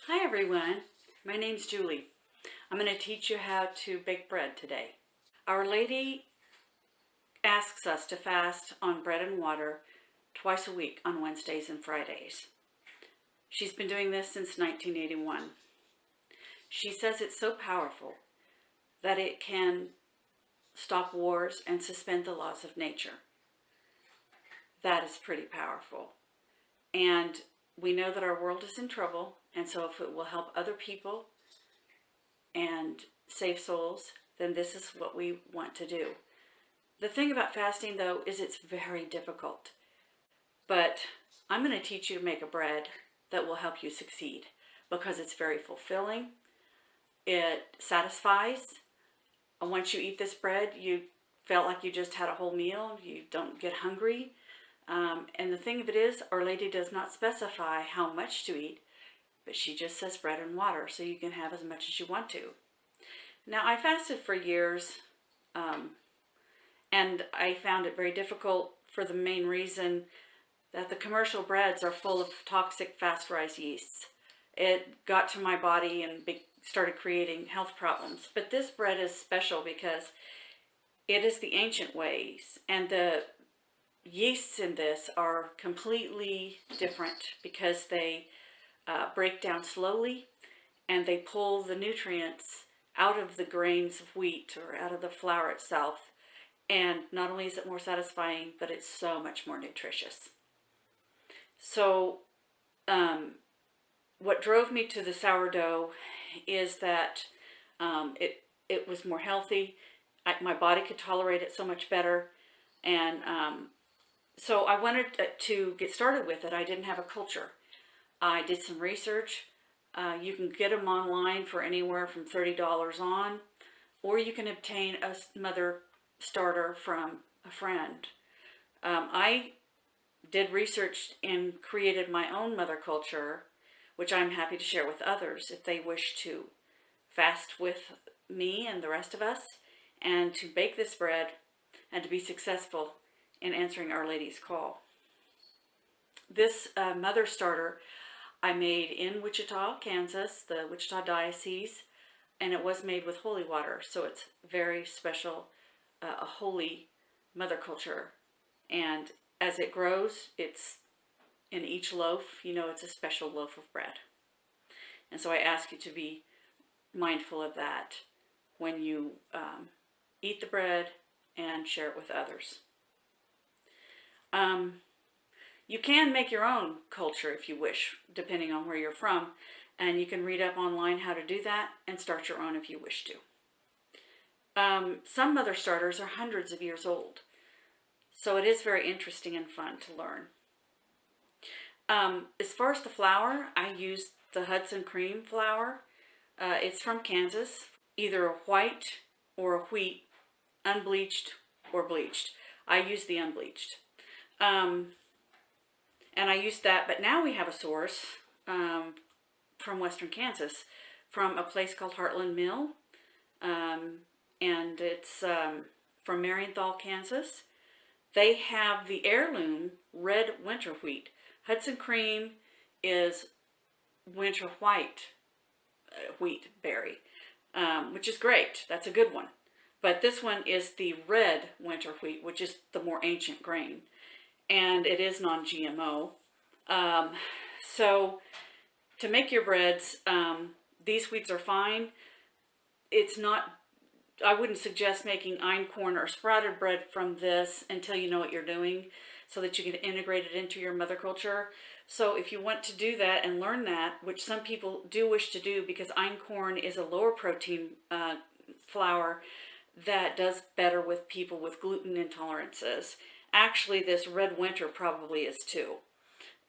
Hi everyone, my name's Julie. I'm going to teach you how to bake bread today. Our Lady asks us to fast on bread and water twice a week on Wednesdays and Fridays. She's been doing this since 1981. She says it's so powerful that it can stop wars and suspend the laws of nature. That is pretty powerful. And we know that our world is in trouble, and so if it will help other people and save souls, then this is what we want to do. The thing about fasting, though, is it's very difficult. But I'm going to teach you to make a bread that will help you succeed because it's very fulfilling. It satisfies. And once you eat this bread, you felt like you just had a whole meal. You don't get hungry. And the thing of it is, Our Lady does not specify how much to eat, but she just says bread and water, so you can have as much as you want to. Now, I fasted for years, and I found it very difficult for the main reason that the commercial breads are full of toxic fast rise yeasts. It got to my body and started creating health problems. But this bread is special because it is the ancient ways, and the yeasts in this are completely different because they break down slowly and they pull the nutrients out of the grains of wheat or out of the flour itself. And not only is it more satisfying, but it's so much more nutritious. So what drove me to the sourdough is that it was more healthy. My body could tolerate it so much better. And so I wanted to get started with it. I didn't have a culture. I did some research. You can get them online for anywhere from $30 on, or you can obtain a mother starter from a friend. I did research and created my own mother culture, which I'm happy to share with others if they wish to fast with me and the rest of us, and to bake this bread and to be successful in answering Our Lady's call. This mother starter I made in Wichita, Kansas, the Wichita Diocese, and it was made with holy water, so it's very special, a holy mother culture. And as it grows, it's in each loaf, it's a special loaf of bread. And so I ask you to be mindful of that when you eat the bread and share it with others. You can make your own culture if you wish, depending on where you're from, and you can read up online how to do that and start your own if you wish to. Some mother starters are hundreds of years old, so it is very interesting and fun to learn. As far as the flour, I use the Hudson cream flour. It's from Kansas, either a white or a wheat, unbleached or bleached. I use the unbleached. And I used that, but now we have a source from western Kansas, from a place called Heartland Mill, and it's from Marienthal, Kansas. They have the heirloom red winter wheat. Hudson cream is winter white wheat berry, which is great. That's a good one. But this one is the red winter wheat, which is the more ancient grain. And it is non-GMO. So to make your breads, these wheats are fine. It's not, I wouldn't suggest making einkorn or sprouted bread from this until you know what you're doing, so that you can integrate it into your mother culture. So if you want to do that and learn that, which some people do wish to do, because einkorn is a lower protein flour that does better with people with gluten intolerances. Actually, this red winter probably is too.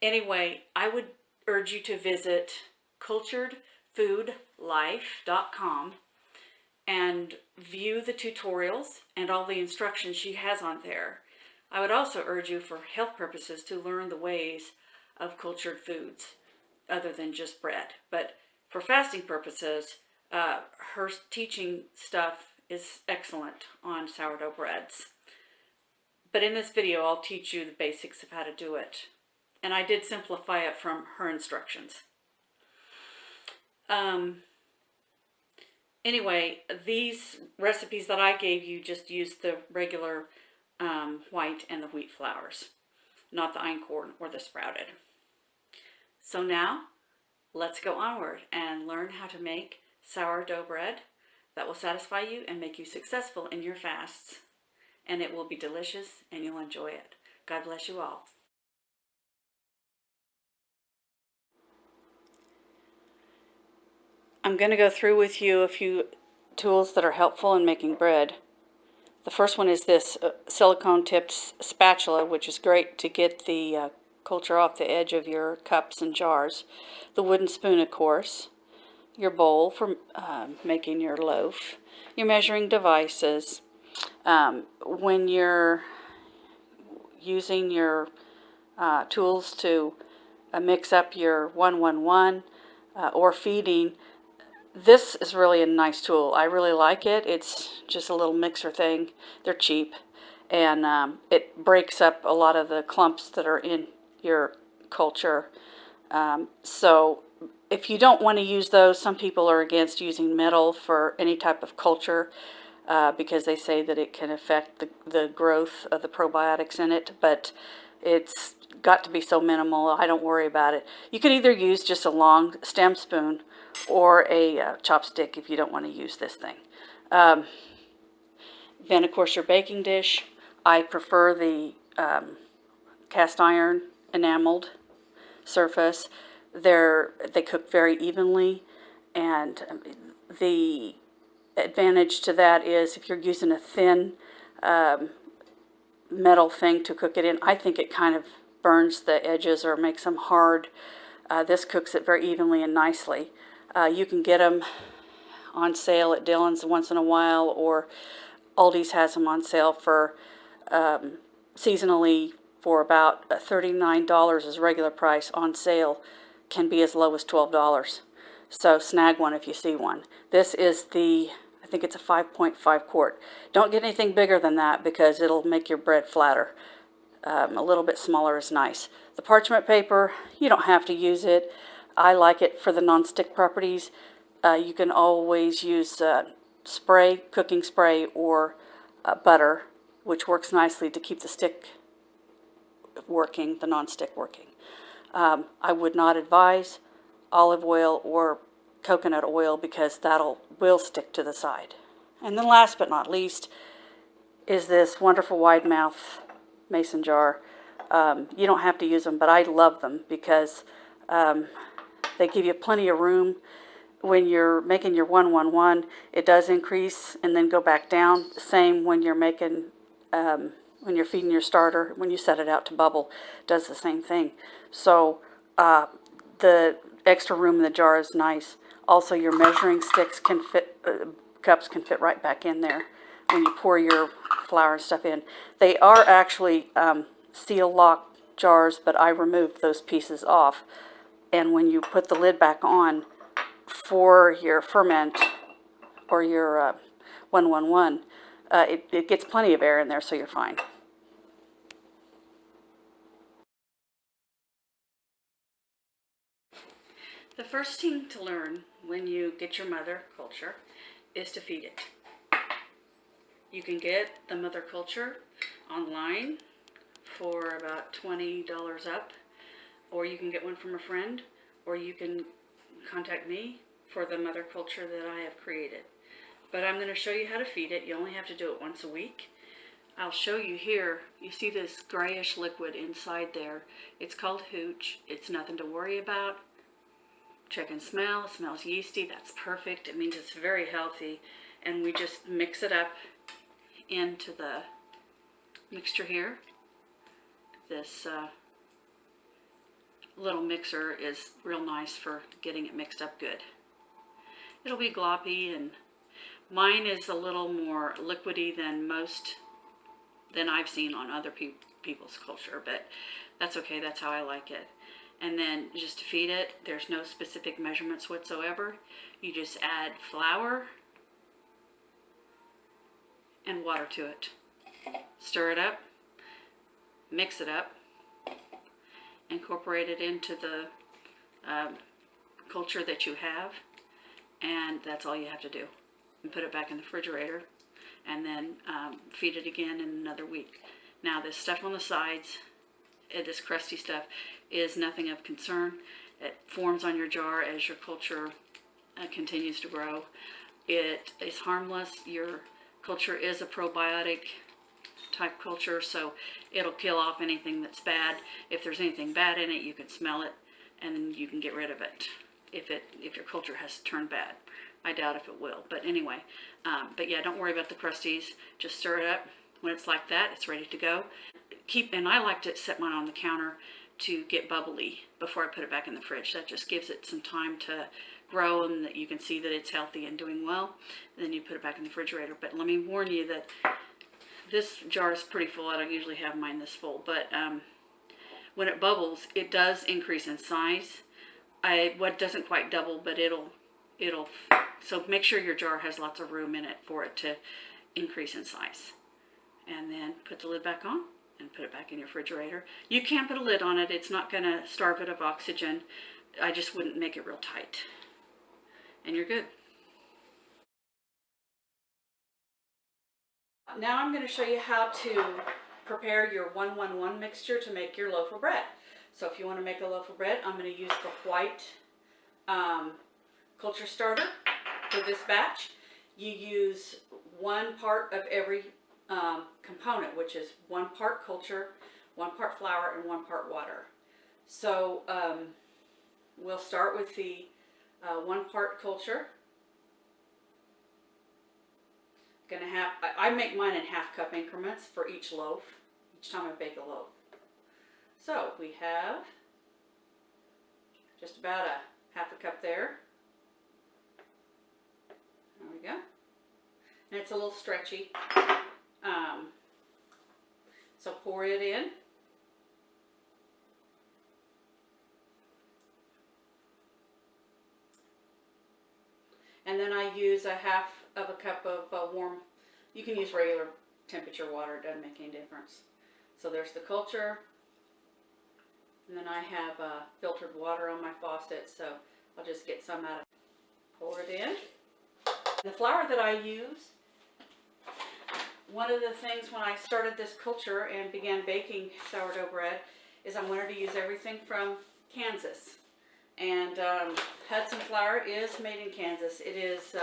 Anyway, I would urge you to visit culturedfoodlife.com and view the tutorials and all the instructions she has on there. I would also urge you, for health purposes, to learn the ways of cultured foods other than just bread. But for fasting purposes, her teaching stuff is excellent on sourdough breads. But in this video, I'll teach you the basics of how to do it. And I did simplify it from her instructions. Anyway, these recipes that I gave you just use the regular white and the wheat flours, not the einkorn or the sprouted. So now, let's go onward and learn how to make sourdough bread that will satisfy you and make you successful in your fasts. And it will be delicious and you'll enjoy it. God bless you all. I'm going to go through with you a few tools that are helpful in making bread. The first one is this silicone tipped spatula, which is great to get the culture off the edge of your cups and jars. The wooden spoon, of course. Your bowl for making your loaf. Your measuring devices. When you're using your tools to mix up your 111 or feeding, this is really a nice tool. I really like it. It's just a little mixer thing. They're cheap, and it breaks up a lot of the clumps that are in your culture. So if you don't want to use those, some people are against using metal for any type of culture because they say that it can affect the growth of the probiotics in it, but it's got to be so minimal, I don't worry about it. You can either use just a long stem spoon or a chopstick if you don't want to use this thing. Then, of course, your baking dish. I prefer the cast iron enameled surface. They cook very evenly, and the advantage to that is if you're using a thin metal thing to cook it in, I think it kind of burns the edges or makes them hard. This cooks it very evenly and nicely. You can get them on sale at Dillon's once in a while, or Aldi's has them on sale for seasonally for about $39 is regular price. On sale can be as low as $12. So snag one if you see one. This is I think it's a 5.5 quart. Don't get anything bigger than that because it'll make your bread flatter. A little bit smaller is nice. The parchment paper, you don't have to use it. I like it for the non-stick properties. You can always use spray, cooking spray, or butter, which works nicely to keep the stick working, the non-stick working. I would not advise olive oil or coconut oil because will stick to the side. And then last but not least is this wonderful wide mouth mason jar. You don't have to use them, but I love them because they give you plenty of room. When you're making your 111, it does increase and then go back down. Same when you're making, when you're feeding your starter, when you set it out to bubble, it does the same thing. So the extra room in the jar is nice. Also, your measuring sticks can fit, cups can fit right back in there when you pour your flour and stuff in. They are actually seal lock jars, but I removed those pieces off. And when you put the lid back on for your ferment or your 111, it gets plenty of air in there, so you're fine. The first thing to learn when you get your mother culture is to feed it. You can get the mother culture online for about $20 up, or you can get one from a friend, or you can contact me for the mother culture that I have created. But I'm going to show you how to feed it. You only have to do it once a week. I'll show you here. You see this grayish liquid inside there. It's called hooch. It's nothing to worry about. Check and smell. It smells yeasty. That's perfect. It means it's very healthy. And we just mix it up into the mixture here. This little mixer is real nice for getting it mixed up good. It'll be gloppy, and mine is a little more liquidy than I've seen on other people's culture, but that's okay. That's how I like it. And then just to feed it, there's no specific measurements whatsoever. You just add flour and water to it. Stir it up, mix it up, incorporate it into the culture that you have, and that's all you have to do. And put it back in the refrigerator, and then feed it again in another week. Now this stuff on the sides, this crusty stuff, is nothing of concern. It forms on your jar as your culture continues to grow. It is harmless. Your culture is a probiotic type culture, so it'll kill off anything that's bad. If there's anything bad in it, you can smell it, and then you can get rid of it if your culture has turned bad. I doubt if it will, but anyway. But yeah, don't worry about the crusties. Just stir it up. When it's like that, it's ready to go. And I like to set mine on the counter to get bubbly before I put it back in the fridge. That just gives it some time to grow, and that you can see that it's healthy and doing well. And then you put it back in the refrigerator. But let me warn you that this jar is pretty full. I don't usually have mine this full, but when it bubbles, it does increase in size. What doesn't quite double, but it'll. So make sure your jar has lots of room in it for it to increase in size. And then put the lid back on and put it back in your refrigerator. You can put a lid on it. It's not going to starve it of oxygen. I just wouldn't make it real tight. And you're good. Now I'm going to show you how to prepare your 1-1-1 mixture to make your loaf of bread. So if you want to make a loaf of bread, I'm going to use the white culture starter for this batch. You use 1 part of every component, which is 1 part culture, 1 part flour, and 1 part water. So we'll start with the 1 part culture. I make mine in half-cup increments for each loaf, each time I bake a loaf. So we have just about a half a cup there. There we go. And it's a little stretchy. So pour it in. And then I use a half of a cup of warm, you can use regular temperature water, it doesn't make any difference. So there's the culture, and then I have filtered water on my faucet, so I'll just get some out of it. Pour it in. The flour that I use, one of the things when I started this culture and began baking sourdough bread is I wanted to use everything from Kansas. And Hudson flour is made in Kansas. It is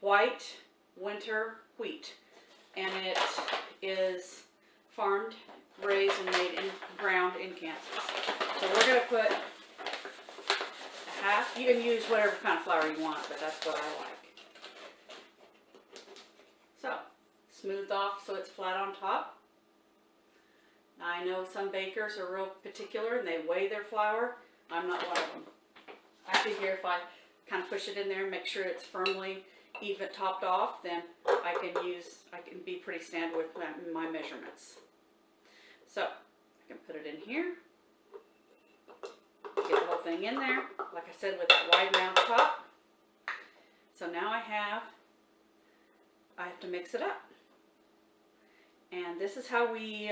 white winter wheat, and it is farmed, raised, and made and ground in Kansas. So we're going to put a half. You can use whatever kind of flour you want, but that's what I like. So smooth off so it's flat on top. Now I know some bakers are real particular and they weigh their flour. I'm not one of them. I figure if I kind of push it in there and make sure it's firmly even topped off, then I can be pretty standard with my measurements. So I can put it in here, get the whole thing in there, like I said, with that wide mouth top. So now I have to mix it up. And this is how we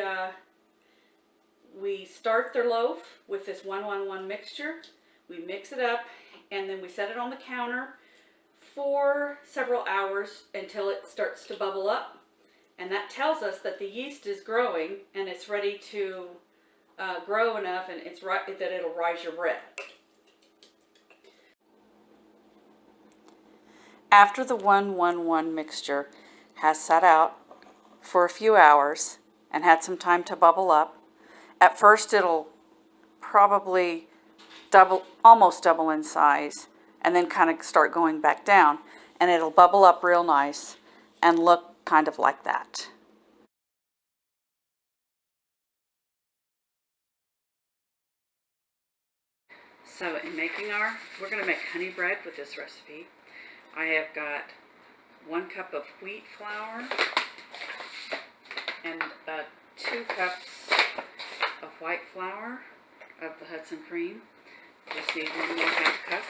start the loaf with this 1-1-1 mixture. We mix it up, and then we set it on the counter for several hours until it starts to bubble up. And that tells us that the yeast is growing and it's ready to grow enough, and it's right that it'll rise your bread. After the 1-1-1 mixture has sat out for a few hours and had some time to bubble up, at first it'll probably almost double in size, and then kind of start going back down, and it'll bubble up real nice and look kind of like that. So in making we're going to make honey bread with this recipe. I have got 1 cup of wheat flour and 2 cups of white flour of the Hudson cream. Just need 1 more half cup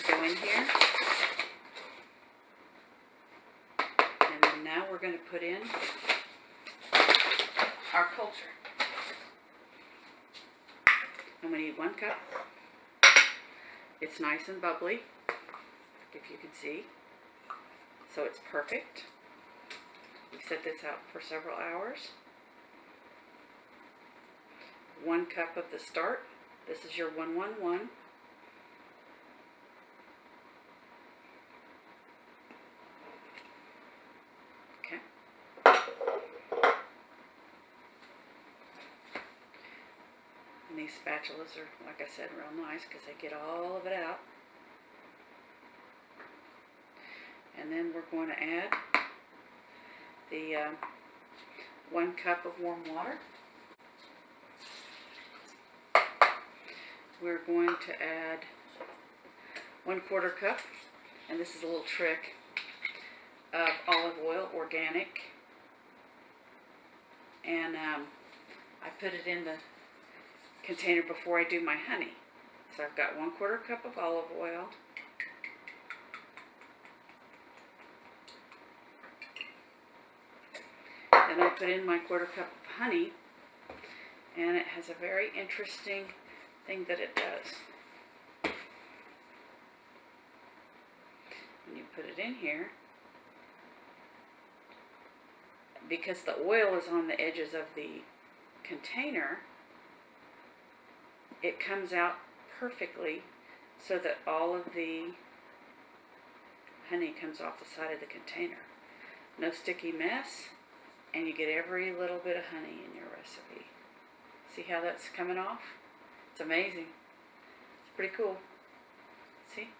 to go in here. And then now we're going to put in our culture. And we need 1 cup. It's nice and bubbly. if you can see. So it's perfect. We set this out for several hours. 1 cup of the start. This is your 111. Okay. And these spatulas are, like I said, real nice because they get all of it out. And then we're going to add the 1 cup of warm water. We're going to add 1/4 cup, and this is a little trick, of olive oil, organic. And I put it in the container before I do my honey. So I've got 1/4 cup of olive oil. Then I put in my 1/4 cup of honey, and it has a very interesting thing that it does. When you put it in here, because the oil is on the edges of the container, it comes out perfectly so that all of the honey comes off the side of the container. No sticky mess, and you get every little bit of honey in your recipe. See how that's coming off? It's amazing. It's pretty cool. See?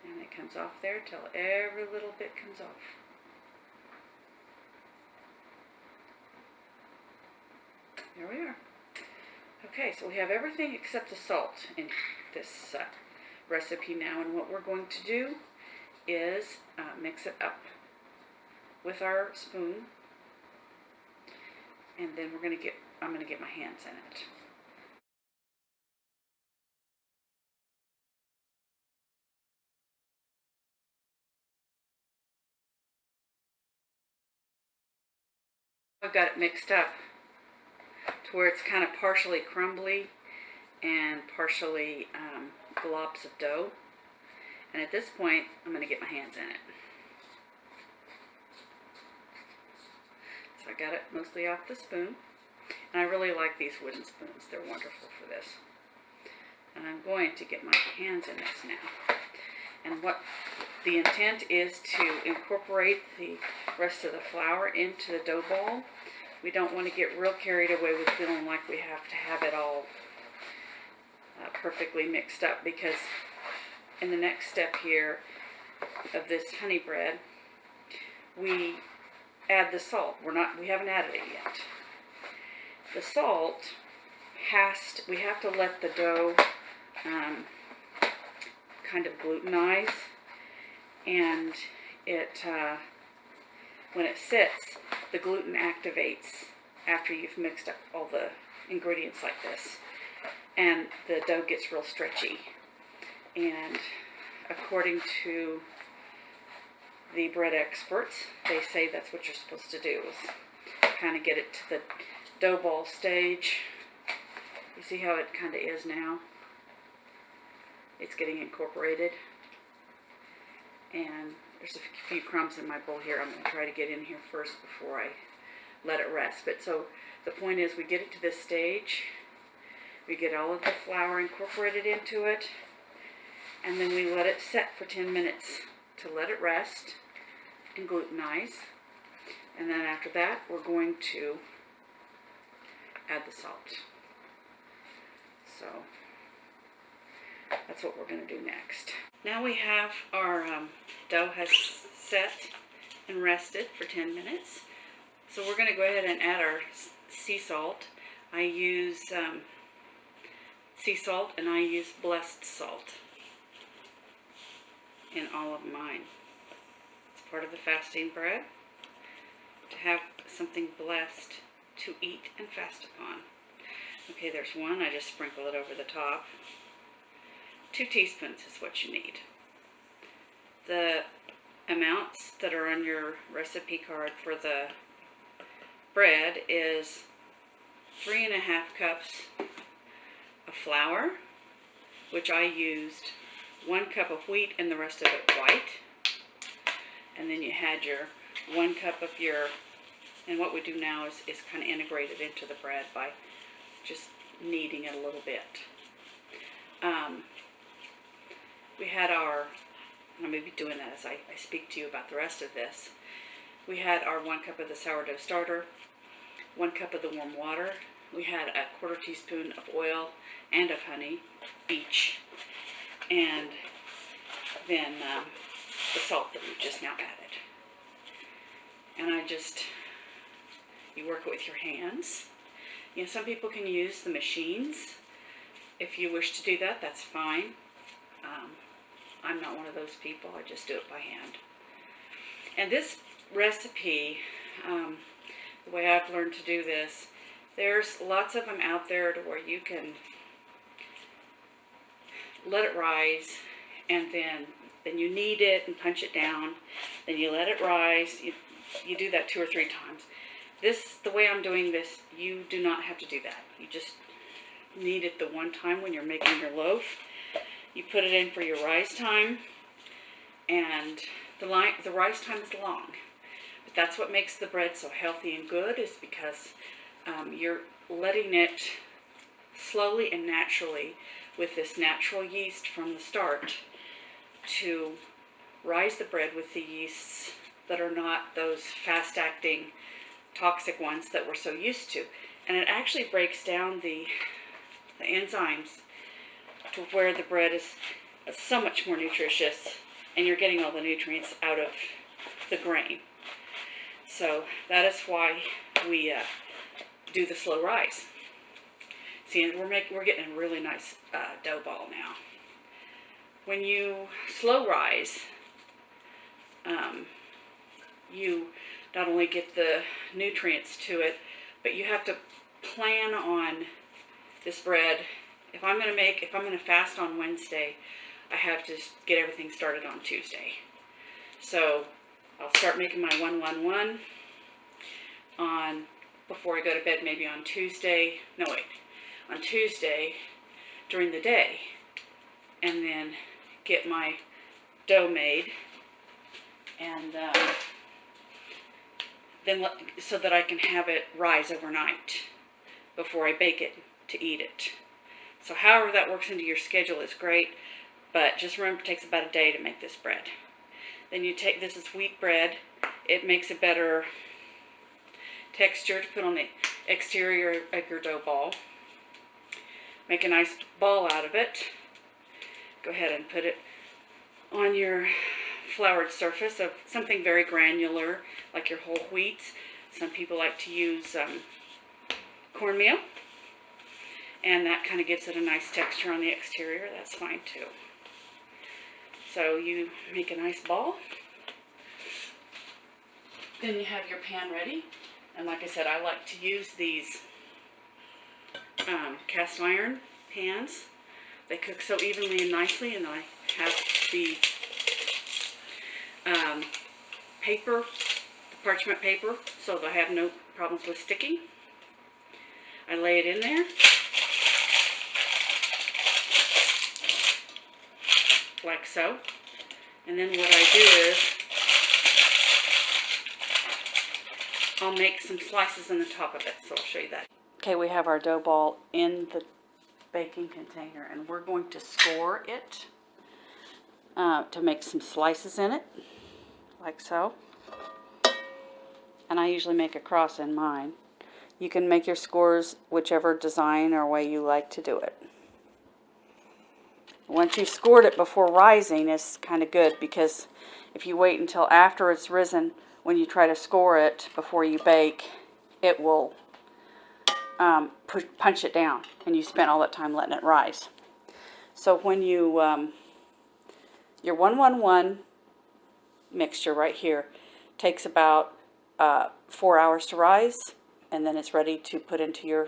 And it comes off there till every little bit comes off. There we are. Okay, so we have everything except the salt in this recipe now, and what we're going to do is mix it up with our spoon, and then I'm going to get my hands in it. I've got it mixed up to where it's kind of partially crumbly and partially globs of dough. And at this point, I'm going to get my hands in it. So I got it mostly off the spoon. And I really like these wooden spoons. They're wonderful for this. And I'm going to get my hands in this now. And what the intent is to incorporate the rest of the flour into the dough ball. We don't want to get real carried away with feeling like we have to have it all perfectly mixed up, because in the next step here of this honey bread, we add the salt. We haven't added it yet. The salt we have to let the dough kind of glutenize, and when it sits, the gluten activates after you've mixed up all the ingredients like this, and the dough gets real stretchy. And according to the bread experts, they say that's what you're supposed to do, is kind of get it to the dough ball stage. You see how it kind of is now? It's getting incorporated. And there's a few crumbs in my bowl here. I'm going to try to get in here first before I let it rest. But so the point is, we get it to this stage. We get all of the flour incorporated into it. And then we let it set for 10 minutes to let it rest and glutenize. And then after that, we're going to add the salt. So that's what we're going to do next. Now we have our dough has set and rested for 10 minutes. So we're going to go ahead and add our sea salt. I use sea salt, and I use blessed salt in all of mine. It's part of the fasting bread, to have something blessed to eat and fast upon. Okay, there's one. I just sprinkle it over the top. 2 teaspoons is what you need. The amounts that are on your recipe card for the bread is 3.5 cups of flour, which I used 1 cup of wheat and the rest of it white. And then you had your 1 cup of your, and what we do now is kind of integrate it into the bread by just kneading it a little bit. We had our, and I'm going to be doing that as I speak to you about the rest of this. We had our 1 cup of the sourdough starter, 1 cup of the warm water. We had a 1/4 teaspoon of oil and of honey each. And then the salt that we just now added. And you work it with your hands. You know, some people can use the machines. If you wish to do that, that's fine. I'm not one of those people. I just do it by hand. And this recipe, the way I've learned to do this, there's lots of them out there to where you can let it rise, and then you knead it and punch it down. Then you let it rise. You do that 2 or 3 times. The way I'm doing this, you do not have to do that. You just knead it the one time when you're making your loaf. You put it in for your rise time, and the rise time is long. But that's what makes the bread so healthy and good, is because you're letting it slowly and naturally, with this natural yeast from the start, to rise the bread with the yeasts that are not those fast-acting toxic ones that we're so used to. And it actually breaks down the enzymes to where the bread is so much more nutritious, and you're getting all the nutrients out of the grain. So that is why we do the slow rise. See, we're getting a really nice dough ball now. When you slow rise, you not only get the nutrients to it, but you have to plan on this bread. If I'm going to fast on Wednesday, I have to get everything started on Tuesday. So I'll start making my 1-1-1 before I go to bed, maybe on Tuesday. No, wait. On Tuesday during the day, and then get my dough made, and then so that I can have it rise overnight before I bake it to eat it. So however that works into your schedule is great, but just remember, it takes about a day to make this bread. Then you take, this is wheat bread. It makes a better texture to put on the exterior of your dough ball. Make a nice ball out of it. Go ahead and put it on your floured surface of something very granular, like your whole wheats. Some people like to use cornmeal, and that kind of gives it a nice texture on the exterior. That's fine too. So you make a nice ball. Then you have your pan ready, and like I said, I like to use these cast iron pans. They cook so evenly and nicely, and I have the paper, the parchment paper, so that I have no problems with sticking. I lay it in there, like so, and then what I do is I'll make some slices in the top of it, so I'll show you that. Okay, we have our dough ball in the baking container, and we're going to score it to make some slices in it, like so. And I usually make a cross in mine. You can make your scores whichever design or way you like to do it. Once you've scored it before rising, it's kind of good, because if you wait until after it's risen, when you try to score it before you bake, it will punch it down, and you spent all that time letting it rise. So when you, your 1-1-1 mixture right here takes about 4 hours to rise, and then it's ready to put into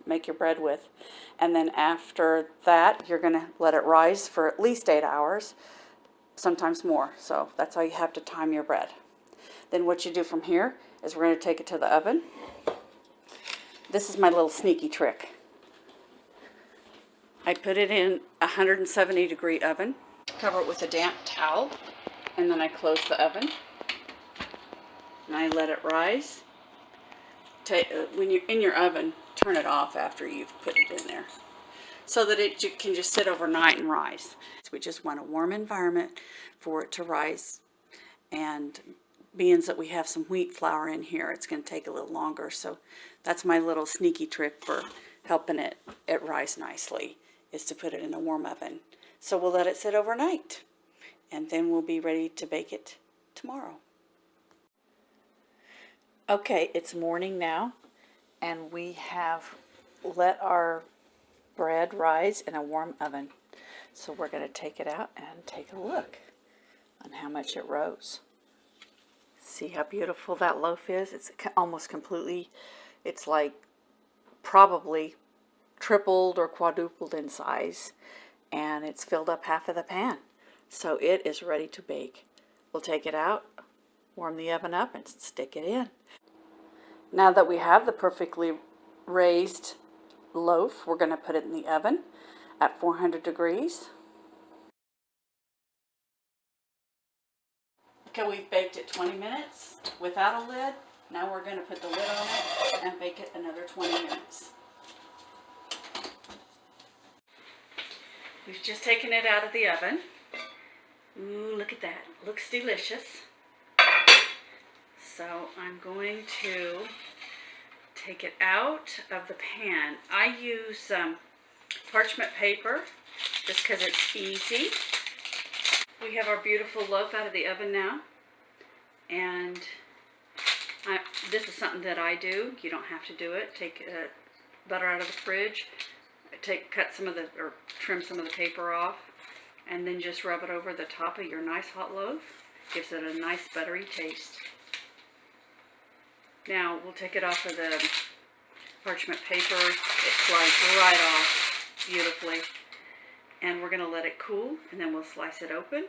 make your bread with. And then after that, you're going to let it rise for at least 8 hours, sometimes more. So that's how you have to time your bread. Then what you do from here is we're going to take it to the oven. This is my little sneaky trick. I put it in a 170-degree oven. Cover it with a damp towel, and then I close the oven. And I let it rise. When you're in your oven, turn it off after you've put it in there, so that it can just sit overnight and rise. So we just want a warm environment for it to rise. And being that we have some wheat flour in here, it's going to take a little longer. So that's my little sneaky trick for helping it rise nicely, is to put it in a warm oven. So we'll let it sit overnight, and then we'll be ready to bake it tomorrow. Okay, it's morning now, and we have let our bread rise in a warm oven. So we're going to take it out and take a look on how much it rose. See how beautiful that loaf is? It's almost completely, it's like probably tripled or quadrupled in size, and it's filled up half of the pan. So it is ready to bake. We'll take it out, warm the oven up, and stick it in. Now that we have the perfectly raised loaf, we're going to put it in the oven at 400 degrees. Okay, we've baked it 20 minutes without a lid. Now we're going to put the lid on it and bake it another 20 minutes. We've just taken it out of the oven. Ooh, look at that. Looks delicious. So I'm going to take it out of the pan. I use parchment paper just because it's easy. We have our beautiful loaf out of the oven now, and this is something that I do. You don't have to do it. Take butter out of the fridge, trim some of the paper off, and then just rub it over the top of your nice hot loaf. Gives it a nice buttery taste. Now we'll take it off of the parchment paper. It slides right off beautifully. And we're going to let it cool, and then we'll slice it open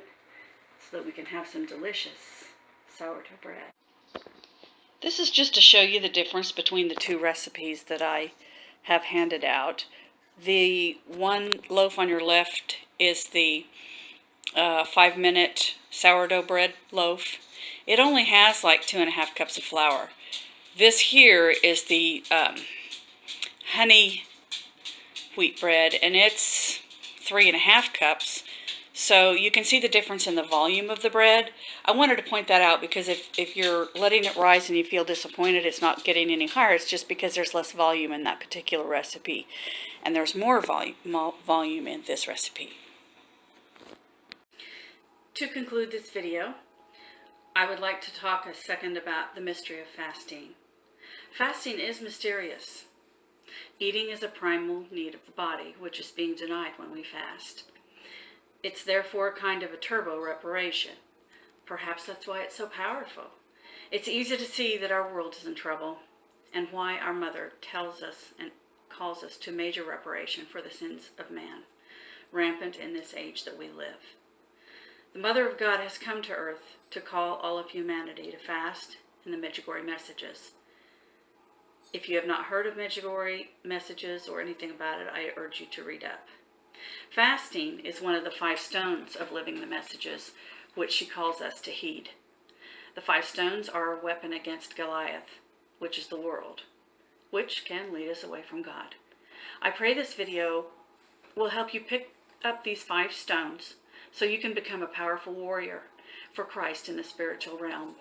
so that we can have some delicious sourdough bread. This is just to show you the difference between the two recipes that I have handed out. The one loaf on your left is the 5-minute sourdough bread loaf. It only has like 2.5 cups of flour. This here is the honey wheat bread, and it's 3.5 cups. So you can see the difference in the volume of the bread. I wanted to point that out because if you're letting it rise and you feel disappointed it's not getting any higher, it's just because there's less volume in that particular recipe. And there's more volume in this recipe. To conclude this video, I would like to talk a second about the mystery of fasting. Fasting is mysterious. Eating is a primal need of the body, which is being denied when we fast. It's therefore a kind of a turbo reparation. Perhaps that's why it's so powerful. It's easy to see that our world is in trouble, and why our mother tells us and calls us to major reparation for the sins of man, rampant in this age that we live. The Mother of God has come to earth to call all of humanity to fast in the Medjugorje messages. If you have not heard of Medjugorje messages or anything about it, I urge you to read up. Fasting is one of the 5 stones of living the messages, which she calls us to heed. The 5 stones are a weapon against Goliath, which is the world, which can lead us away from God. I pray this video will help you pick up these 5 stones so you can become a powerful warrior for Christ in the spiritual realm.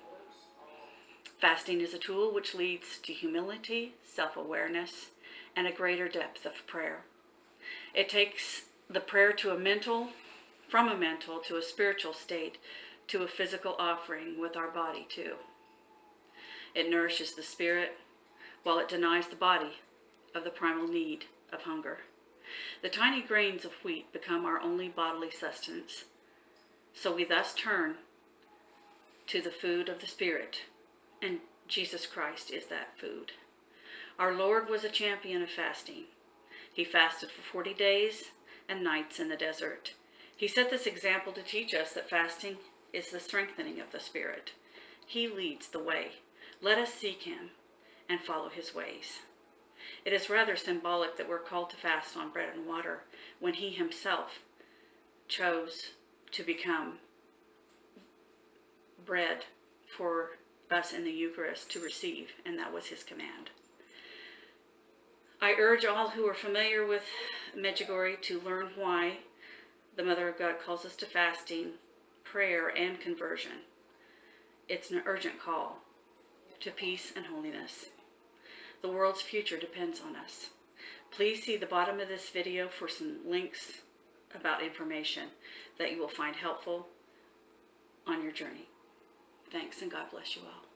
Fasting is a tool which leads to humility, self-awareness, and a greater depth of prayer. It takes the prayer from a mental to a spiritual state, to a physical offering with our body too. It nourishes the spirit while it denies the body of the primal need of hunger. The tiny grains of wheat become our only bodily sustenance, so we thus turn to the food of the Spirit, and Jesus Christ is that food. Our Lord was a champion of fasting. He fasted for 40 days and nights in the desert. He set this example to teach us that fasting is the strengthening of the Spirit. He leads the way. Let us seek Him and follow His ways. It is rather symbolic that we're called to fast on bread and water when he himself chose to become bread for us in the Eucharist to receive, and that was his command. I urge all who are familiar with Medjugorje to learn why the Mother of God calls us to fasting, prayer, and conversion. It's an urgent call to peace and holiness. The world's future depends on us. Please see the bottom of this video for some links about information that you will find helpful on your journey. Thanks, and God bless you all.